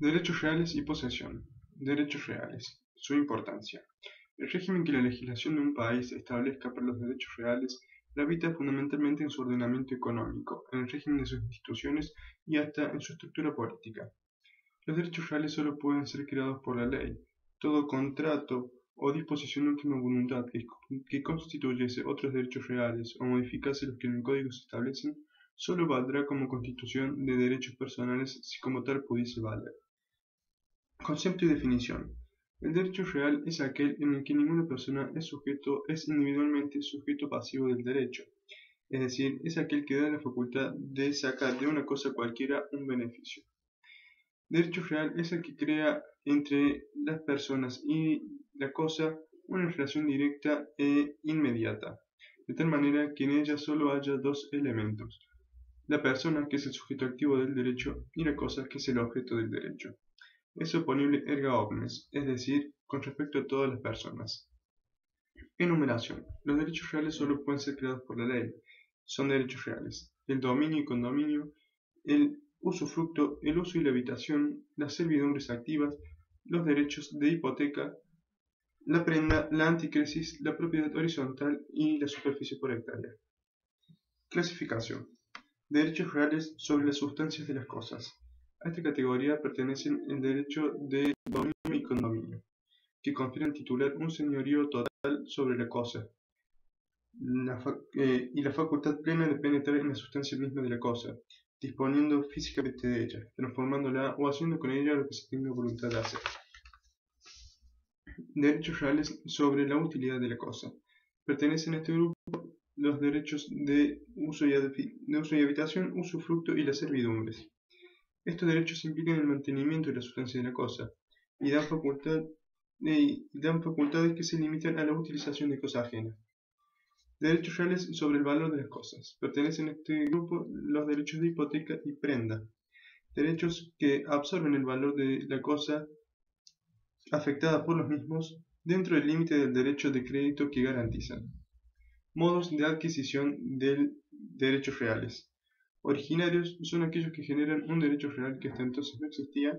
Derechos reales y posesión. Derechos reales. Su importancia. El régimen que la legislación de un país establezca para los derechos reales gravita fundamentalmente en su ordenamiento económico, en el régimen de sus instituciones y hasta en su estructura política. Los derechos reales solo pueden ser creados por la ley. Todo contrato o disposición de última voluntad que constituyese otros derechos reales o modificase los que en el código se establecen, solo valdrá como constitución de derechos personales si como tal pudiese valer. Concepto y definición. El derecho real es aquel en el que ninguna persona es individualmente sujeto pasivo del derecho, es decir, es aquel que da la facultad de sacar de una cosa cualquiera un beneficio. Derecho real es el que crea entre las personas y la cosa una relación directa e inmediata, de tal manera que en ella solo haya dos elementos: la persona, que es el sujeto activo del derecho, y la cosa, que es el objeto del derecho. Es oponible erga omnes, es decir, con respecto a todas las personas. Enumeración. Los derechos reales solo pueden ser creados por la ley. Son derechos reales: el dominio y condominio, el usufructo, el uso y la habitación, las servidumbres activas, los derechos de hipoteca, la prenda, la anticresis, la propiedad horizontal y la superficie por hectárea. Clasificación. Derechos reales sobre las sustancias de las cosas. A esta categoría pertenecen el derecho de dominio y condominio, que confiere al titular un señorío total sobre la cosa, y la facultad plena de penetrar en la sustancia misma de la cosa, disponiendo físicamente de ella, transformándola o haciendo con ella lo que se tenga voluntad de hacer. Derechos reales sobre la utilidad de la cosa. Pertenecen a este grupo los derechos de uso y habitación, usufructo y las servidumbres. Estos derechos implican el mantenimiento de la sustancia de la cosa y dan facultades que se limitan a la utilización de cosa ajena. Derechos reales sobre el valor de las cosas. Pertenecen a este grupo los derechos de hipoteca y prenda, derechos que absorben el valor de la cosa afectada por los mismos dentro del límite del derecho de crédito que garantizan. Modos de adquisición de derechos reales. Originarios son aquellos que generan un derecho real que hasta entonces no existía,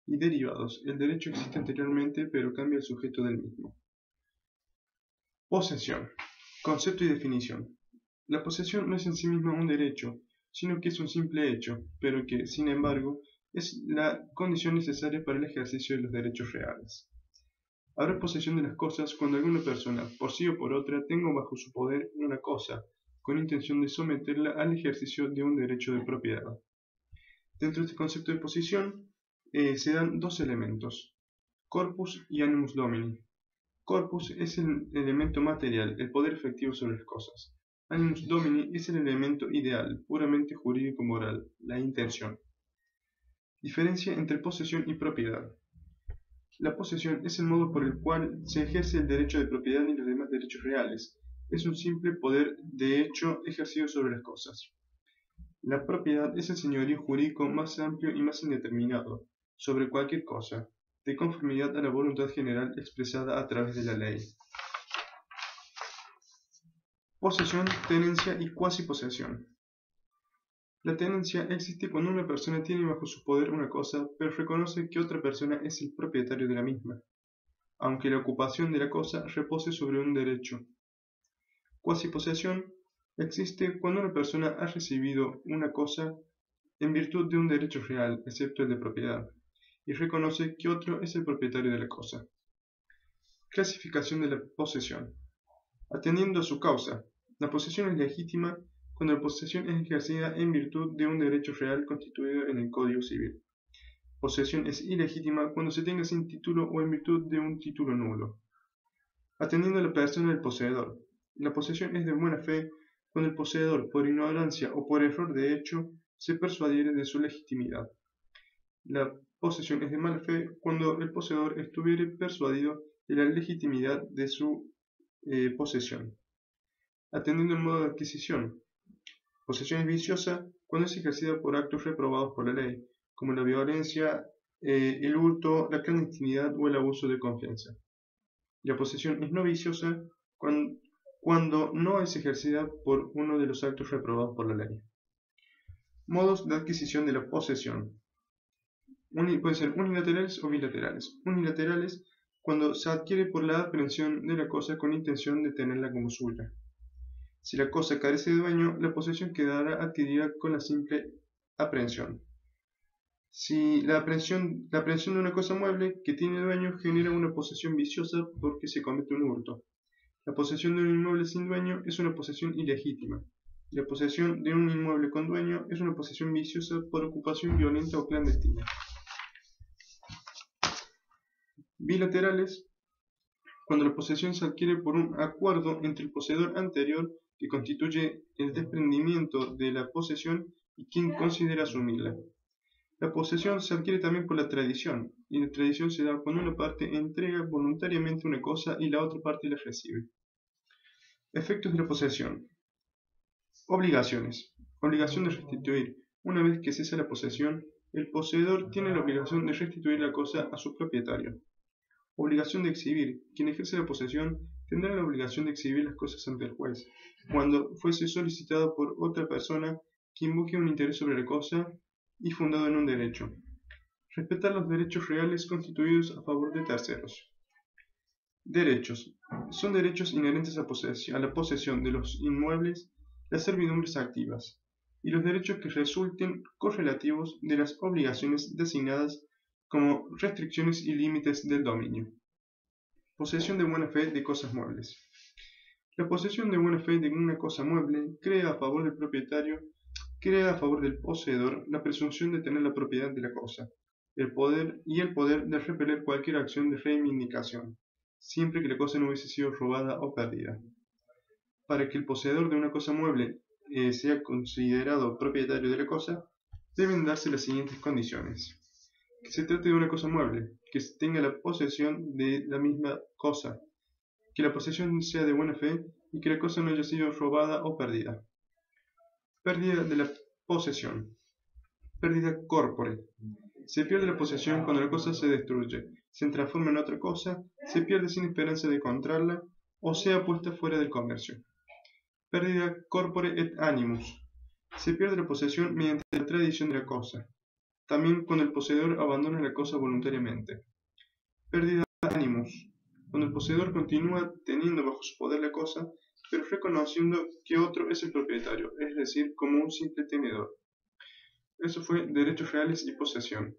y derivados. El derecho existe anteriormente, pero cambia el sujeto del mismo. Posesión. Concepto y definición. La posesión no es en sí misma un derecho, sino que es un simple hecho, pero que, sin embargo, es la condición necesaria para el ejercicio de los derechos reales. Habrá posesión de las cosas cuando alguna persona, por sí o por otra, tenga bajo su poder una cosa, con intención de someterla al ejercicio de un derecho de propiedad. Dentro de este concepto de posesión se dan dos elementos: corpus y animus domini. Corpus es el elemento material, el poder efectivo sobre las cosas. Animus domini es el elemento ideal, puramente jurídico-moral, la intención. Diferencia entre posesión y propiedad. La posesión es el modo por el cual se ejerce el derecho de propiedad y los demás derechos reales. Es un simple poder de hecho ejercido sobre las cosas. La propiedad es el señorío jurídico más amplio y más indeterminado sobre cualquier cosa, de conformidad a la voluntad general expresada a través de la ley. Posesión, tenencia y cuasiposesión. La tenencia existe cuando una persona tiene bajo su poder una cosa, pero reconoce que otra persona es el propietario de la misma, aunque la ocupación de la cosa repose sobre un derecho. Cuasiposesión existe cuando una persona ha recibido una cosa en virtud de un derecho real, excepto el de propiedad, y reconoce que otro es el propietario de la cosa. Clasificación de la posesión. Atendiendo a su causa, la posesión es legítima cuando la posesión es ejercida en virtud de un derecho real constituido en el Código Civil. Posesión es ilegítima cuando se tenga sin título o en virtud de un título nulo. Atendiendo a la persona del poseedor, la posesión es de buena fe cuando el poseedor, por ignorancia o por error de hecho, se persuadiere de su legitimidad. La posesión es de mala fe cuando el poseedor estuviere persuadido de la legitimidad de su posesión. Atendiendo el modo de adquisición, posesión es viciosa cuando es ejercida por actos reprobados por la ley, como la violencia, el hurto, la clandestinidad o el abuso de confianza. La posesión es no viciosa cuando no es ejercida por uno de los actos reprobados por la ley. Modos de adquisición de la posesión. Pueden ser unilaterales o bilaterales. Unilaterales cuando se adquiere por la aprehensión de la cosa con intención de tenerla como suya. Si la cosa carece de dueño, la posesión quedará adquirida con la simple aprehensión. Si la aprehensión de una cosa mueble que tiene dueño genera una posesión viciosa porque se comete un hurto. La posesión de un inmueble sin dueño es una posesión ilegítima. La posesión de un inmueble con dueño es una posesión viciosa por ocupación violenta o clandestina. Bilaterales, cuando la posesión se adquiere por un acuerdo entre el poseedor anterior, que constituye el desprendimiento de la posesión, y quien considera asumirla. La posesión se adquiere también por la tradición, y la tradición se da cuando una parte entrega voluntariamente una cosa y la otra parte la recibe. Efectos de la posesión. Obligaciones. Obligación de restituir. Una vez que cesa la posesión, el poseedor tiene la obligación de restituir la cosa a su propietario. Obligación de exhibir. Quien ejerce la posesión tendrá la obligación de exhibir las cosas ante el juez, cuando fuese solicitado por otra persona que invoque un interés sobre la cosa y fundado en un derecho. Respetar los derechos reales constituidos a favor de terceros. Derechos. Son derechos inherentes a la posesión de los inmuebles, las servidumbres activas, y los derechos que resulten correlativos de las obligaciones designadas como restricciones y límites del dominio. Posesión de buena fe de cosas muebles. La posesión de buena fe de una cosa mueble crea a favor del propietario, crea a favor del poseedor la presunción de tener la propiedad de la cosa, el poder de repeler cualquier acción de reivindicación, siempre que la cosa no hubiese sido robada o perdida. Para que el poseedor de una cosa mueble sea considerado propietario de la cosa, deben darse las siguientes condiciones. Que se trate de una cosa mueble, que tenga la posesión de la misma cosa, que la posesión sea de buena fe y que la cosa no haya sido robada o perdida. Pérdida de la posesión. Pérdida corpore. Se pierde la posesión cuando la cosa se destruye, se transforma en otra cosa, se pierde sin esperanza de encontrarla o sea puesta fuera del comercio. Pérdida corpore et animus. Se pierde la posesión mediante la tradición de la cosa, también cuando el poseedor abandona la cosa voluntariamente. Pérdida animus. Cuando el poseedor continúa teniendo bajo su poder la cosa, pero reconociendo que otro es el propietario, es decir, como un simple tenedor. Eso fue derechos reales y posesión.